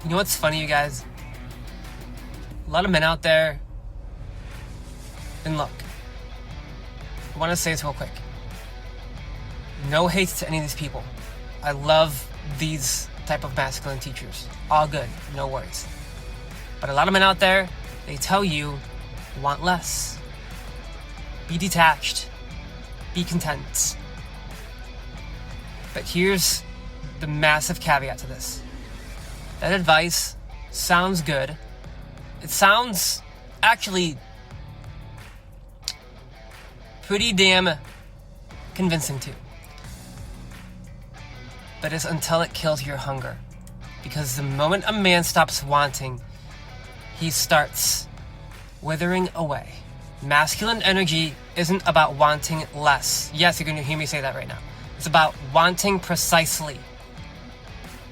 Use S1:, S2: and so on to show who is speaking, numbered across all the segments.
S1: You know what's funny, you guys? A lot of men out there, and look, I want to say this real quick. No hate to any of these people. I love these type of masculine teachers. All good, no worries. But a lot of men out there, they tell you, want less. Be detached. Be content. But here's the massive caveat to this. That advice sounds good. It sounds actually pretty damn convincing too. But it's until it kills your hunger. Because the moment a man stops wanting, he starts withering away. Masculine energy isn't about wanting less. Yes, you're going to hear me say that right now. It's about wanting precisely.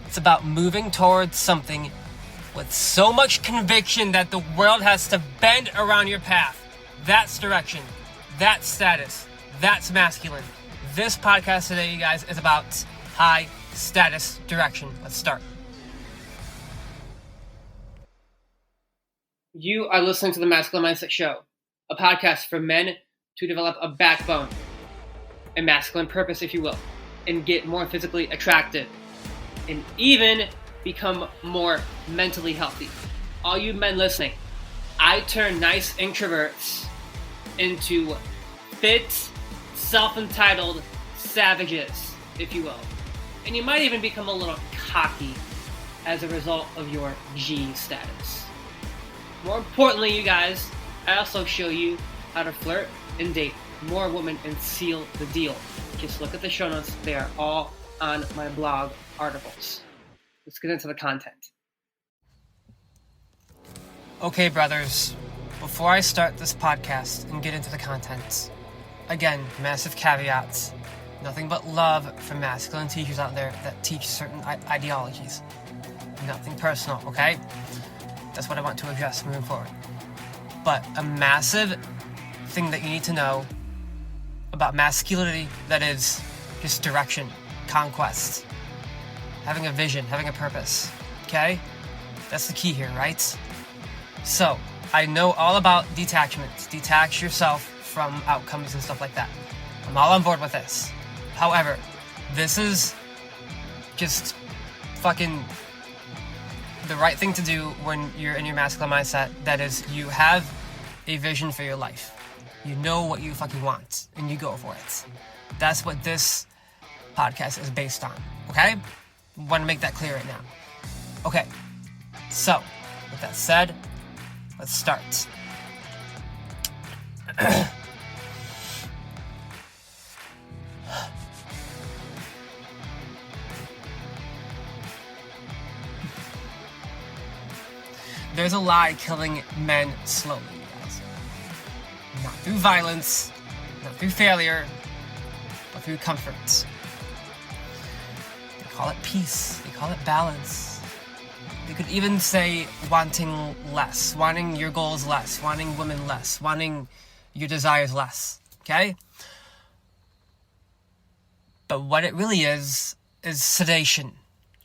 S1: It's about moving towards something with so much conviction that the world has to bend around your path. That's direction. That's status. That's masculine. This podcast today, you guys, is about high status direction. Let's start. You are listening to the Masculine Mindset Show, a podcast for men to develop a backbone, a masculine purpose, if you will, and get more physically attractive, and even become more mentally healthy. All you men listening, I turn nice introverts into fit, self-entitled savages, if you will. And you might even become a little cocky as a result of your G status. More importantly, you guys, I also show you how to flirt and date more women and seal the deal. Just look at the show notes. They are all on my blog articles. Let's get into the content. Okay, brothers, before I start this podcast and get into the content, again, massive caveats. Nothing but love for masculine teachers out there that teach certain ideologies. Nothing personal, okay? That's what I want to address moving forward. But a massive thing that you need to know about masculinity, that is just direction, conquest, having a vision, having a purpose, okay? That's the key here, right? So, I know all about detachment. Detach yourself from outcomes and stuff like that. I'm all on board with this. However, this is just fucking the right thing to do when you're in your masculine mindset. That is, you have a vision for your life. You know what you fucking want, and you go for it. That's what this podcast is based on, okay? Want to make that clear right now. Okay, so, with that said, let's start. There's a lie killing men slowly, you guys. Not through violence, not through failure, but through comfort. They call it peace, they call it balance. They could even say wanting less, wanting your goals less, wanting women less, wanting your desires less, okay? But what it really is sedation,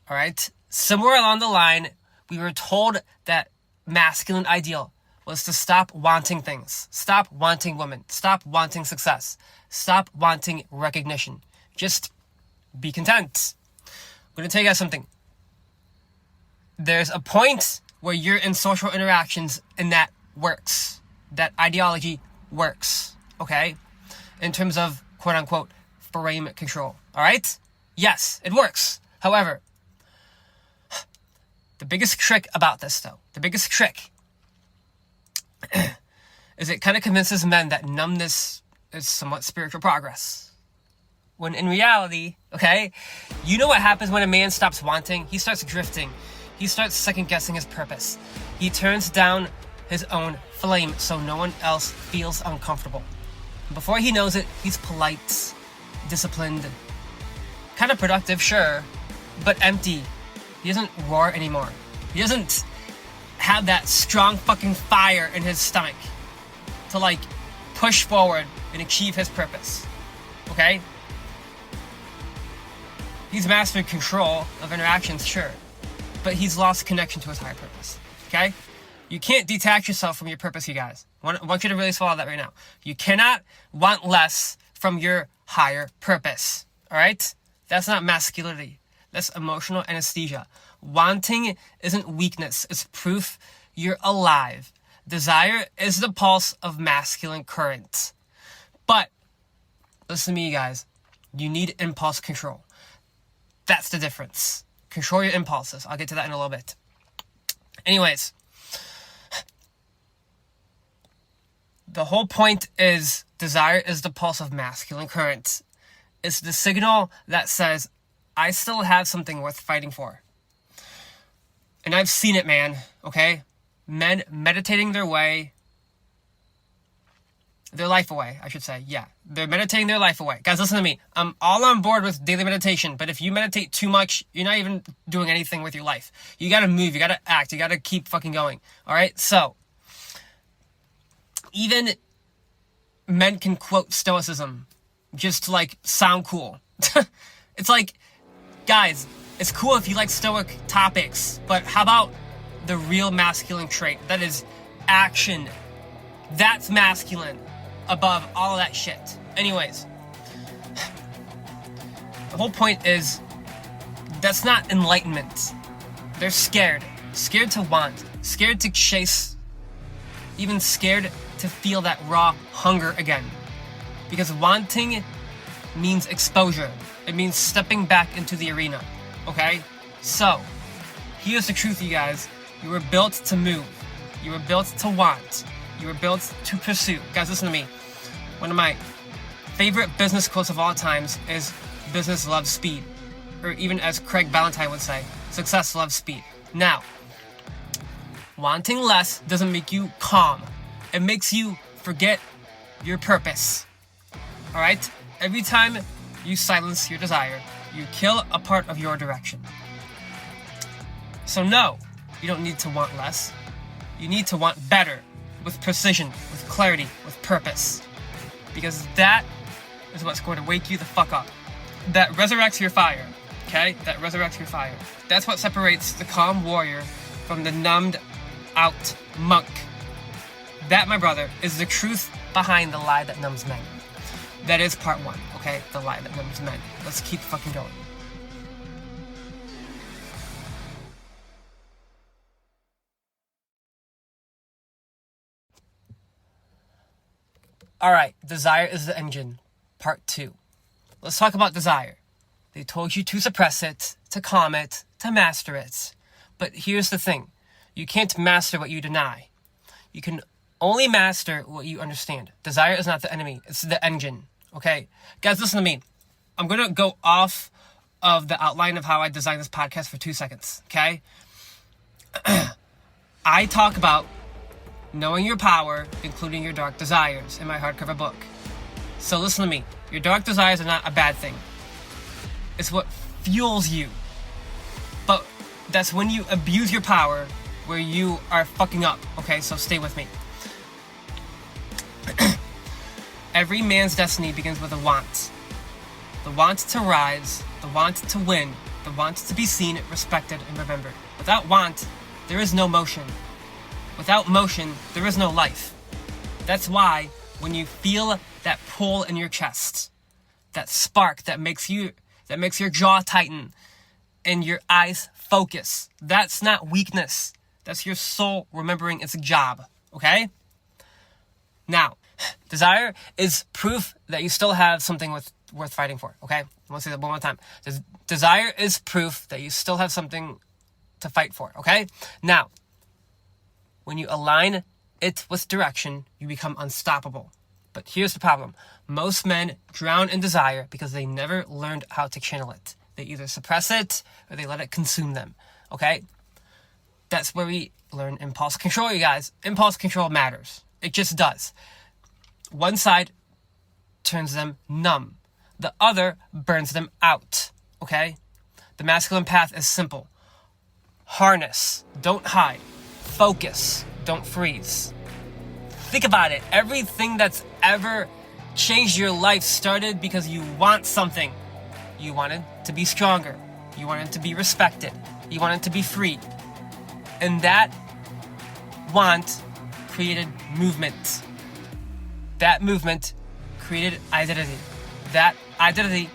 S1: all right? Somewhere along the line, we were told that masculine ideal was to stop wanting things, stop wanting women, stop wanting success, stop wanting recognition. Just be content. I'm going to tell you guys something. There's a point where you're in social interactions and that works. That ideology works, okay? In terms of quote-unquote frame control, all right? Yes, it works. However, the biggest trick about this, though, the biggest trick is it kind of convinces men that numbness is somewhat spiritual progress. When in reality, okay, you know what happens when a man stops wanting? He starts drifting. He starts second-guessing his purpose. He turns down his own flame so no one else feels uncomfortable. Before he knows it, he's polite, disciplined, kind of productive, sure, but empty. He doesn't roar anymore. He doesn't have that strong fucking fire in his stomach to like push forward and achieve his purpose. Okay? He's mastered control of interactions, sure. but he's lost connection to his higher purpose. Okay? You can't detach yourself from your purpose, you guys. I want you to really swallow that right now. You cannot want less from your higher purpose. All right? That's not masculinity. That's emotional anesthesia. Wanting isn't weakness. It's proof you're alive. Desire is the pulse of masculine current. But, listen to me, you guys. You need impulse control. That's the difference. Control your impulses. I'll get to that in a little bit. Anyways, the whole point is desire is the pulse of masculine current. It's the signal that says, I still have something worth fighting for. And I've seen it, man, okay? Men meditating their life away, I should say. Yeah, they're meditating their life away. Guys, listen to me. I'm all on board with daily meditation, but if you meditate too much, you're not even doing anything with your life. You gotta move, you gotta act, you gotta keep fucking going. All right? So, even men can quote stoicism just to, like, sound cool. It's like, guys, it's cool if you like stoic topics, but how about the real masculine trait? That is action. That's masculine above all of that shit. Anyways, the whole point is that's not enlightenment. They're scared. Scared to want. Scared to chase. Even scared to feel that raw hunger again. Because wanting means exposure. It means stepping back into the arena. Okay? So, here's the truth, you guys. You were built to move. You were built to want. You were built to pursue. Guys, listen to me. One of my favorite business quotes of all times is business loves speed. Or even as Craig Ballantyne would say, success loves speed. Now, wanting less doesn't make you calm. It makes you forget your purpose. Alright? Every time you silence your desire, you kill a part of your direction. So no, you don't need to want less. You need to want better, with precision, with clarity, with purpose. Because that is what's going to wake you the fuck up. That resurrects your fire, okay? That resurrects your fire. That's what separates the calm warrior from the numbed out monk. That, my brother, is the truth behind the lie that numbs men. That is part one, okay? The lie that numbs men. Let's keep fucking going. Alright, desire is the engine. Part 2. Let's talk about desire. They told you to suppress it, to calm it, to master it. But here's the thing. You can't master what you deny. You can only master what you understand. Desire is not the enemy. It's the engine. Okay? Guys, listen to me. I'm going to go off of the outline of how I designed this podcast for 2 seconds. Okay? I talk about knowing your power, including your dark desires, in my hardcover book. So listen to me. Your dark desires are not a bad thing. It's what fuels you. But that's when you abuse your power where you are fucking up. Okay, so stay with me. Every man's destiny begins with a want. The want to rise, the want to win, the want to be seen, respected, and remembered. Without want, there is no motion. Without motion, there is no life. That's why when you feel that pull in your chest, that spark that makes your jaw tighten and your eyes focus, that's not weakness. That's your soul remembering its job, okay? Now, desire is proof that you still have something worth fighting for, okay? I want to say that one more time. Desire is proof that you still have something to fight for, okay? Now, when you align it with direction, you become unstoppable. But here's the problem. Most men drown in desire because they never learned how to channel it. They either suppress it or they let it consume them, okay? That's where we learn impulse control, you guys. Impulse control matters. It just does. One side turns them numb. The other burns them out, okay? The masculine path is simple. Harness, don't hide. Focus, don't freeze. Think about it. Everything that's ever changed your life started because you want something. You wanted to be stronger. You wanted to be respected. You wanted to be free. And that want created movement. That movement created identity. That identity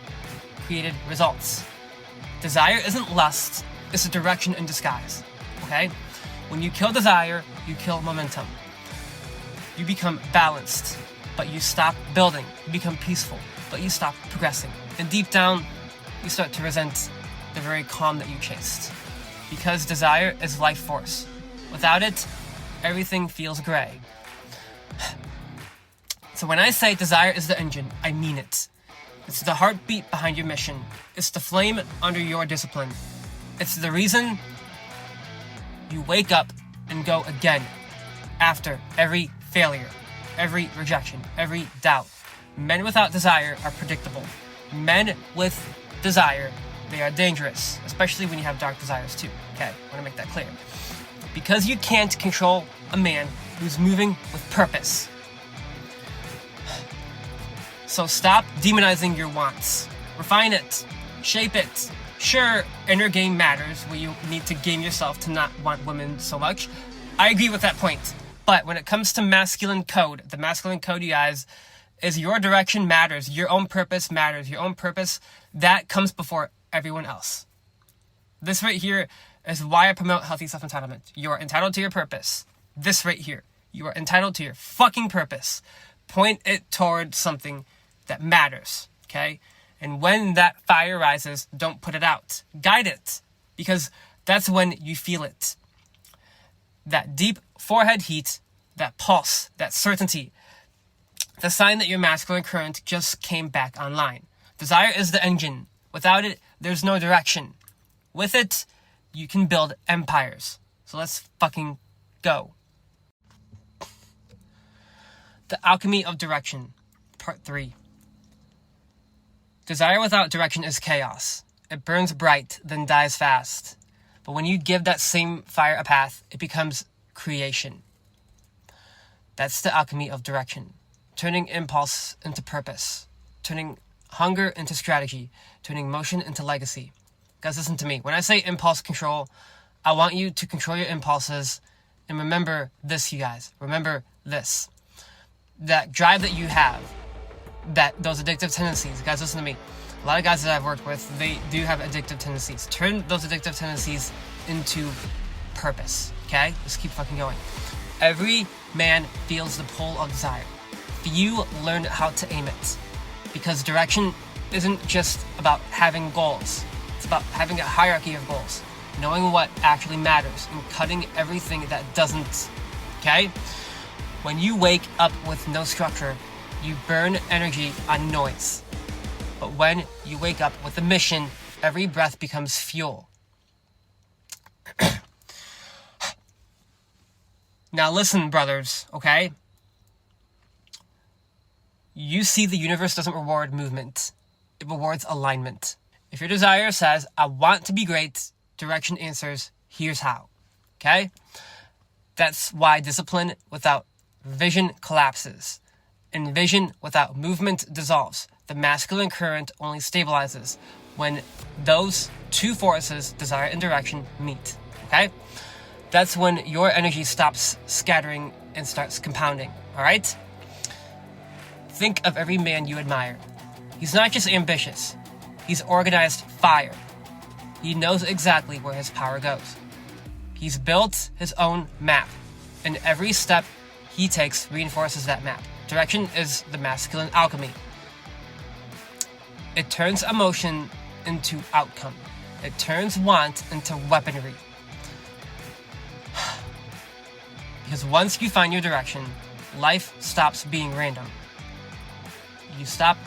S1: created results. Desire isn't lust, it's a direction in disguise. Okay? When you kill desire, you kill momentum. You become balanced, but you stop building. You become peaceful, but you stop progressing. And deep down, you start to resent the very calm that you chased. Because desire is life force. Without it, everything feels gray. So when I say desire is the engine, I mean it. It's the heartbeat behind your mission. It's the flame under your discipline. It's the reason you wake up and go again after every failure, every rejection, every doubt. Men without desire are predictable. Men with desire, they are dangerous, especially when you have dark desires too. Okay, I want to make that clear. Because you can't control a man who's moving with purpose. So stop demonizing your wants. Refine it. Shape it. Sure, inner game matters, where you need to game yourself to not want women so much. I agree with that point. But when it comes to masculine code, the masculine code, you guys, is your direction matters. Your own purpose matters. Your own purpose, that comes before everyone else. This right here is why I promote healthy self-entitlement. You're entitled to your purpose. This right here. You are entitled to your fucking purpose. Point it toward something that matters, okay? And when that fire rises, don't put it out. Guide it, because that's when you feel it. That deep forehead heat, that pulse, that certainty, the sign that your masculine current just came back online. Desire is the engine. Without it, there's no direction. With it, you can build empires. So let's fucking go. The Alchemy of Direction, Part 3. Desire without direction is chaos. It burns bright, then dies fast. But when you give that same fire a path, it becomes creation. That's the alchemy of direction. Turning impulse into purpose. Turning hunger into strategy. Turning motion into legacy. Guys, listen to me. When I say impulse control, I want you to control your impulses. And remember this, you guys. Remember this. That drive that you have, those addictive tendencies. Guys, listen to me. A lot of guys that I've worked with, they do have addictive tendencies. Turn those addictive tendencies into purpose, okay? Just keep fucking going. Every man feels the pull of desire. Few learn how to aim it. Because direction isn't just about having goals. It's about having a hierarchy of goals. Knowing what actually matters and cutting everything that doesn't, okay? When you wake up with no structure, you burn energy on noise. But when you wake up with a mission, every breath becomes fuel. Now listen, brothers, okay? You see, the universe doesn't reward movement. It rewards alignment. If your desire says, I want to be great, direction answers, here's how. Okay? That's why discipline without vision collapses. And vision without movement dissolves. The masculine current only stabilizes when those two forces, desire and direction, meet. Okay? That's when your energy stops scattering and starts compounding. Alright? Think of every man you admire. He's not just ambitious. He's organized fire. He knows exactly where his power goes. He's built his own map. And every step he takes reinforces that map. Direction is the masculine alchemy. It turns emotion into outcome. It turns want into weaponry. Because once you find your direction, life stops being random. You stop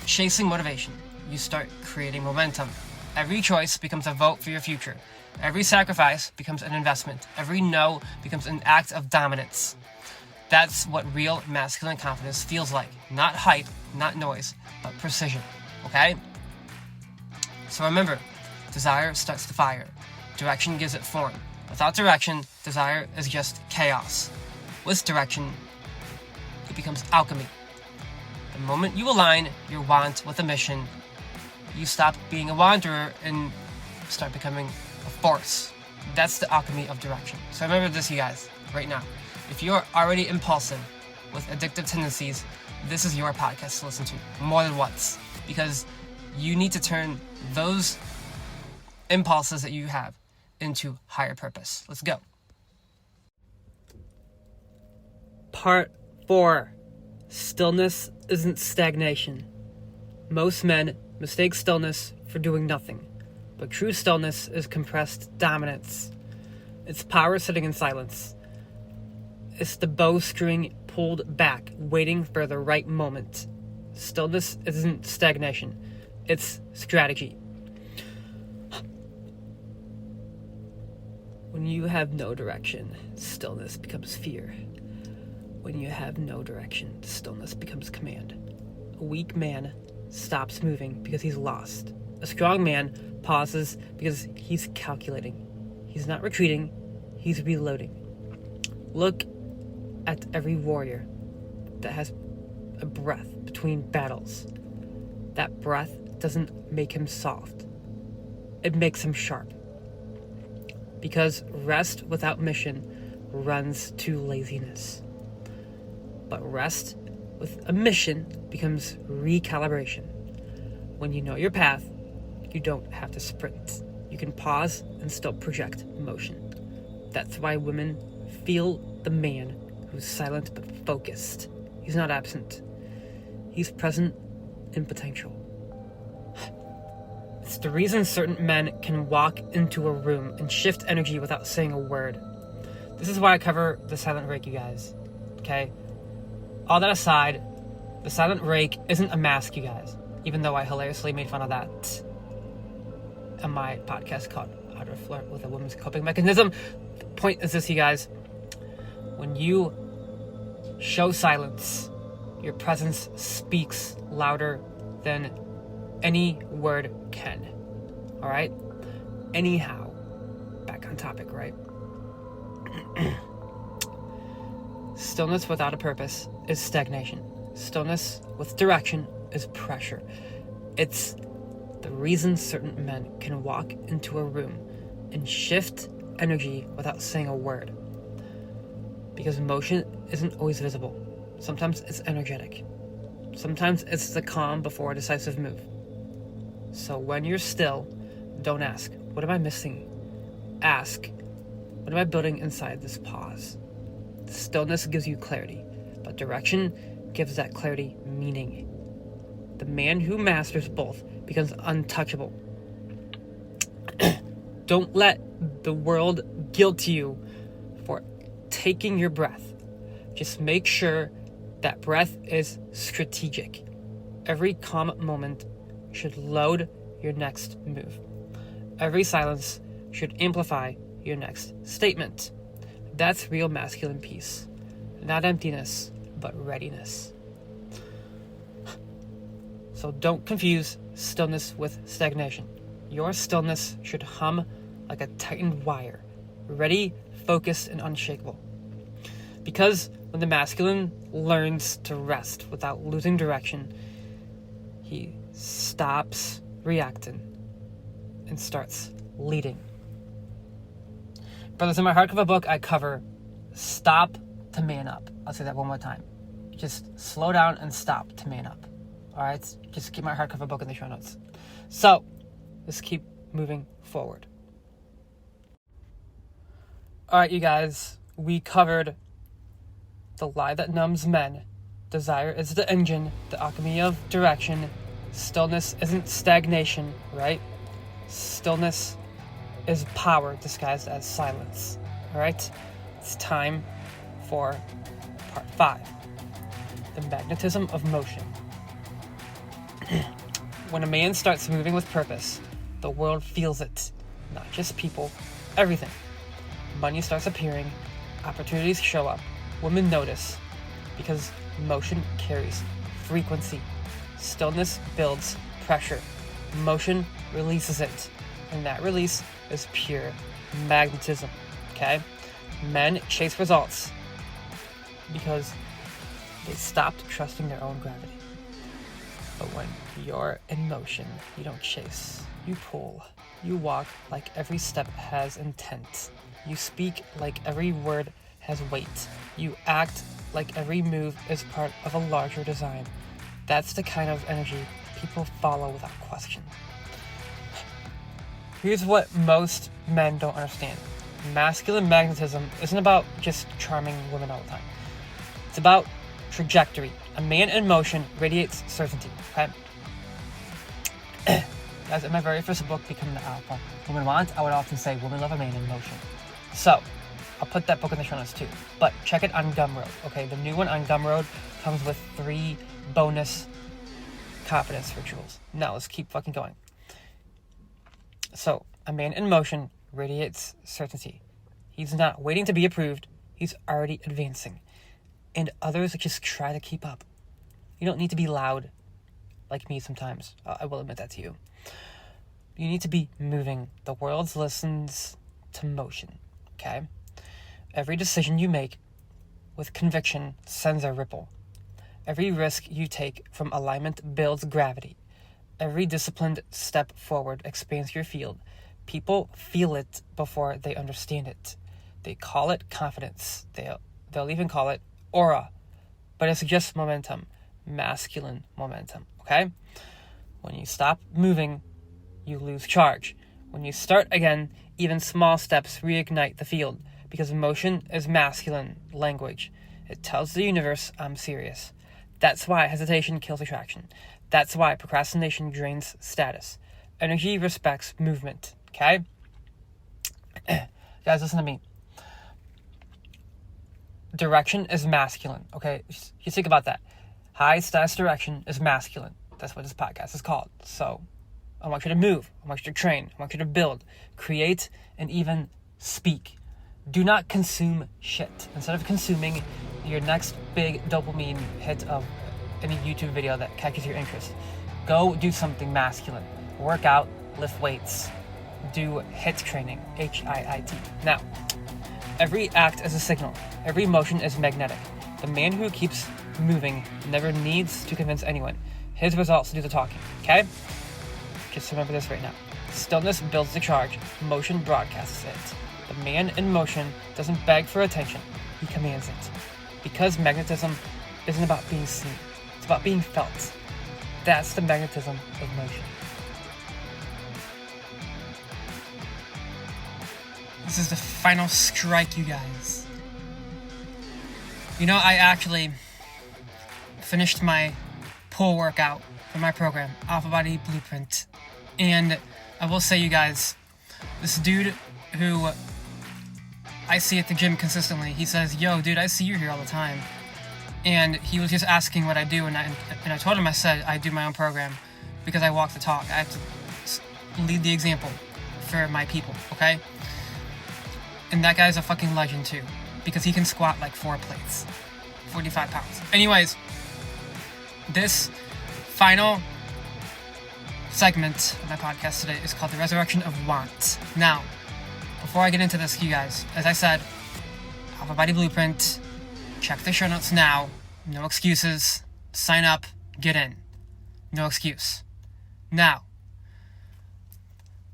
S1: chasing motivation. You start creating momentum. Every choice becomes a vote for your future. Every sacrifice becomes an investment. Every no becomes an act of dominance. That's what real masculine confidence feels like. Not hype, not noise, but precision. Okay? So remember, desire starts the fire. Direction gives it form. Without direction, desire is just chaos. With direction, it becomes alchemy. The moment you align your want with a mission, you stop being a wanderer and start becoming a force. That's the alchemy of direction. So remember this, you guys, right now. If you're already impulsive with addictive tendencies, this is your podcast to listen to more than once, because you need to turn those impulses that you have into higher purpose. Let's go. Part 4. Stillness isn't stagnation. Most men mistake stillness for doing nothing, but true stillness is compressed dominance. It's power sitting in silence. It's the bowstring pulled back, waiting for the right moment. Stillness isn't stagnation. It's strategy. When you have no direction, stillness becomes fear. When you have no direction, stillness becomes command. A weak man stops moving because he's lost. A strong man pauses because he's calculating. He's not retreating, he's reloading. Look at every warrior that has a breath between battles. That breath doesn't make him soft. It makes him sharp. Because rest without mission runs to laziness. But rest with a mission becomes recalibration. When you know your path, you don't have to sprint. You can pause and still project motion. That's why women feel the man who's silent but focused. He's not absent. He's present in potential. It's the reason certain men can walk into a room and shift energy without saying a word. This is why I cover the silent rake, you guys. Okay? All that aside, the silent rake isn't a mask, you guys. Even though I hilariously made fun of that on my podcast called How to Flirt with a Woman's Coping Mechanism. The point is this, you guys. When you show silence, your presence speaks louder than any word can. Alright? Anyhow, back on topic, right? Stillness without a purpose is stagnation. Stillness with direction is pressure. It's the reason certain men can walk into a room and shift energy without saying a word. Because motion isn't always visible. Sometimes it's energetic. Sometimes it's the calm before a decisive move. So when you're still, don't ask, what am I missing? Ask, what am I building inside this pause? Stillness gives you clarity, but direction gives that clarity meaning. The man who masters both becomes untouchable. Don't let the world guilt you for taking your breath. Just make sure that breath is strategic. Every calm moment should load your next move. Every silence should amplify your next statement. That's real masculine peace. Not emptiness, but readiness. So don't confuse stillness with stagnation. Your stillness should hum like a tightened wire, ready, focused, and unshakable. Because when the masculine learns to rest without losing direction, he stops reacting and starts leading. Brothers, in my hardcover book, I cover stop to man up. I'll say that one more time. Just slow down and stop to man up. Alright? Just keep my hardcover book in the show notes. So, let's keep moving forward. Alright, you guys. We covered the lie that numbs men. Desire is the engine, the alchemy of direction. Stillness isn't stagnation, right? Stillness is power disguised as silence. Alright? It's time for part 5. The magnetism of motion. When a man starts moving with purpose, the world feels it. Not just people, everything. Money starts appearing, opportunities show up, women notice, because motion carries frequency. Stillness builds pressure. Motion releases it. And that release is pure magnetism. Okay? Men chase results because they stopped trusting their own gravity. But when you're in motion, you don't chase. You pull. You walk like every step has intent. You speak like every word has weight. You act like every move is part of a larger design. That's the kind of energy people follow without question. Here's what most men don't understand. Masculine magnetism isn't about just charming women all the time. It's about trajectory. A man in motion radiates certainty, okay? Guys, in my very first book, Becoming the Alpha Women Want, I would often say, women love a man in motion. So, I'll put that book in the show notes too. But check it on Gumroad, okay? The new one on Gumroad comes with 3 bonus confidence rituals. Now, let's keep fucking going. So, a man in motion radiates certainty. He's not waiting to be approved. He's already advancing. And others just try to keep up. You don't need to be loud like me sometimes. I will admit that to you. You need to be moving. The world listens to motion, okay? Every decision you make with conviction sends a ripple. Every risk you take from alignment builds gravity. Every disciplined step forward expands your field. People feel it before they understand it. They call it confidence. They'll even call it aura. But it's just momentum. Masculine momentum, okay? When you stop moving, you lose charge. When you start again, even small steps reignite the field, because motion is masculine language. It tells the universe, I'm serious. That's why hesitation kills attraction. That's why procrastination drains status. Energy respects movement, okay? Guys, listen to me. Direction is masculine, okay? You think about that. High status direction is masculine. That's what this podcast is called. So, I want you to move. I want you to train. I want you to build, create, and even speak. Do not consume shit. Instead of consuming your next big dopamine hit of any YouTube video that catches your interest, go do something masculine. Work out, lift weights, do HIIT training, H-I-I-T. Now, every act is a signal. Every motion is magnetic. The man who keeps moving never needs to convince anyone. His results do the talking, okay? Just remember this right now. Stillness builds the charge. Motion broadcasts it. The man in motion doesn't beg for attention. He commands it. Because magnetism isn't about being seen. It's about being felt. That's the magnetism of motion. This is the final strike, you guys. You know, I actually finished my pull workout for my program, Alpha Body Blueprint. And I will say, you guys, this dude who I see at the gym consistently, he says, yo, dude, I see you here all the time. And he was just asking what I do, and I told him, I said, I do my own program because I walk the talk. I have to lead the example for my people, okay? And that guy's a fucking legend too, because he can squat like 4 plates, 45 pounds. Anyways, this final segment of my podcast today is called The Resurrection of Want. Now, before I get into this, you guys, as I said, Alpha Body Blueprint, check the show notes now. No excuses. Sign up, get in. No excuse. Now,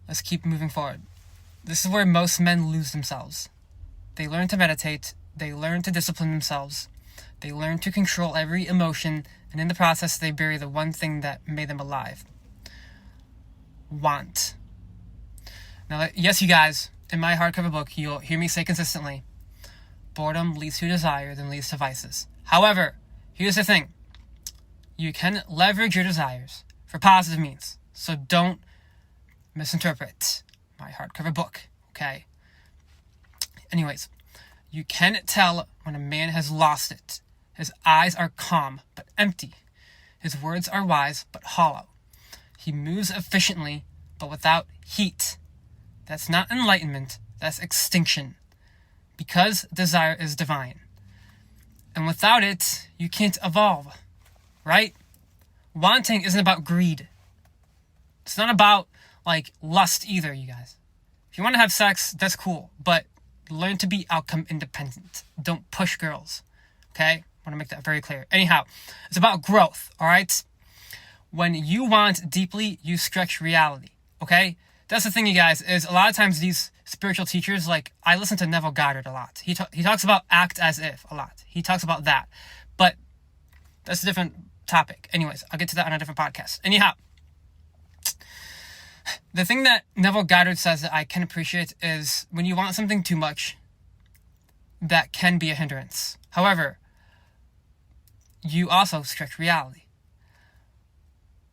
S1: let's keep moving forward. This is where most men lose themselves. They learn to meditate. They learn to discipline themselves. They learn to control every emotion, and in the process, they bury the one thing that made them alive. Want. Now, yes, you guys, in my hardcover book, you'll hear me say consistently, boredom leads to desire, then leads to vices. However, here's the thing. You can leverage your desires for positive means, so don't misinterpret my hardcover book, okay? Anyways, you can tell when a man has lost it. His eyes are calm, but empty. His words are wise, but hollow. He moves efficiently, but without heat. That's not enlightenment, that's extinction. Because desire is divine. And without it, you can't evolve, right? Wanting isn't about greed. It's not about, lust either, you guys. If you want to have sex, that's cool, but learn to be outcome independent. Don't push girls, okay? I want to make that very clear. Anyhow, it's about growth, all right? When you want deeply, you stretch reality. okay? That's the thing, you guys, is a lot of times these spiritual teachers, like, I listen to Neville Goddard a lot. He talks about act as if a lot. He talks about that. But that's a different topic. Anyways, I'll get to that on a different podcast. Anyhow, the thing that Neville Goddard says that I can appreciate is when you want something too much, that can be a hindrance. However, you also stretch reality.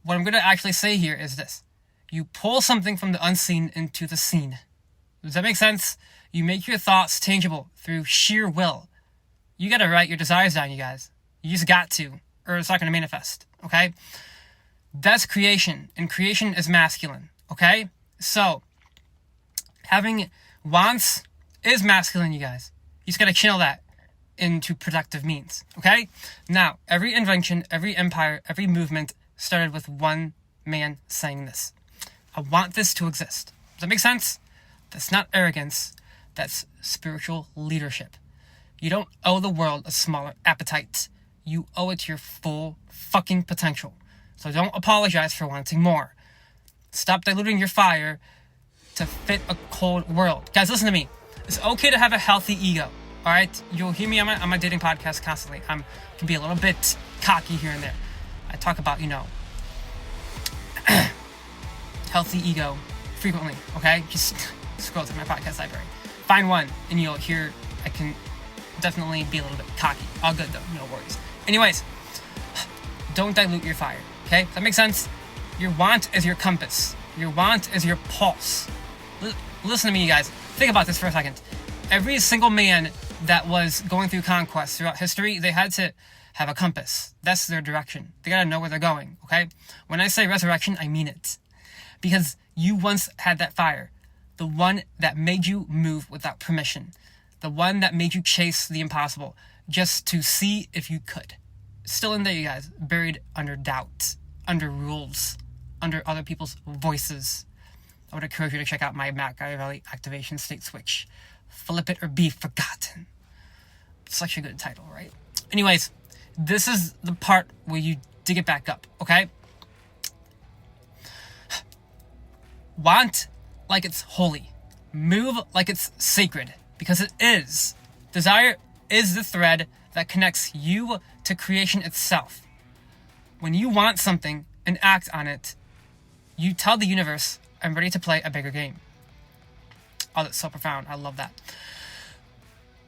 S1: What I'm going to actually say here is this. You pull something from the unseen into the seen. Does that make sense? You make your thoughts tangible through sheer will. You got to write your desires down, you guys. You just got to, or it's not going to manifest, okay? That's creation, and creation is masculine, okay? So, having wants is masculine, you guys. You just got to channel that into productive means, okay? Now, every invention, every empire, every movement started with one man saying this. I want this to exist. Does that make sense? That's not arrogance. That's spiritual leadership. You don't owe the world a smaller appetite. You owe it to your full fucking potential. So don't apologize for wanting more. Stop diluting your fire to fit a cold world. Guys, listen to me. It's okay to have a healthy ego. All right? You'll hear me on my dating podcast constantly. I can be a little bit cocky here and there. I talk about, healthy ego frequently, okay? Just scroll through my podcast library. Find one, and you'll hear I can definitely be a little bit cocky. All good, though. No worries. Anyways, don't dilute your fire, okay? Does that make sense? Your want is your compass. Your want is your pulse. Listen to me, you guys. Think about this for a second. Every single man that was going through conquest throughout history, they had to have a compass. That's their direction. They gotta know where they're going, okay? When I say resurrection, I mean it. Because you once had that fire. The one that made you move without permission. The one that made you chase the impossible. Just to see if you could. Still in there, you guys. Buried under doubt. Under rules. Under other people's voices. I would encourage you to check out my Machiavelli activation state switch. Flip it or be forgotten. Such a good title, right? Anyways, this is the part where you dig it back up, okay? Want like it's holy. Move like it's sacred, because it is. Desire is the thread that connects you to creation itself. When you want something and act on it, you tell the universe, I'm ready to play a bigger game. Oh, that's so profound. I love that.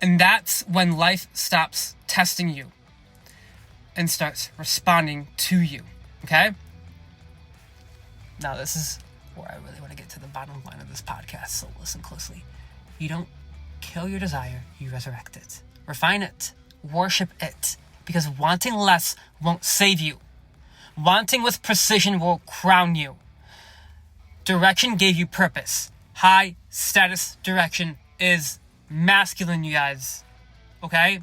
S1: And that's when life stops testing you and starts responding to you. Okay? Now, this is where I really want to get to the bottom line of this podcast, so listen closely. You don't kill your desire, you resurrect it. Refine it. Worship it. Because wanting less won't save you. Wanting with precision will crown you. Direction gave you purpose. High status direction is masculine, you guys. Okay?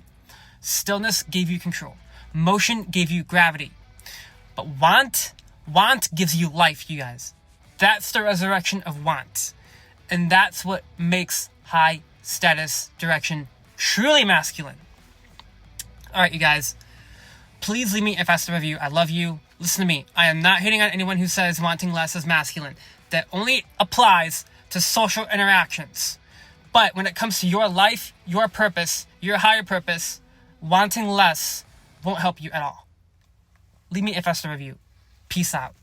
S1: Stillness gave you control. Motion gave you gravity. But want gives you life, you guys. That's the resurrection of want. And that's what makes high status direction truly masculine. Alright, you guys. Please leave me a 5-star review. I love you. Listen to me. I am not hating on anyone who says wanting less is masculine. That only applies to social interactions. But when it comes to your life, your purpose, your higher purpose, wanting less won't help you at all. Leave me a 5-star review. Peace out.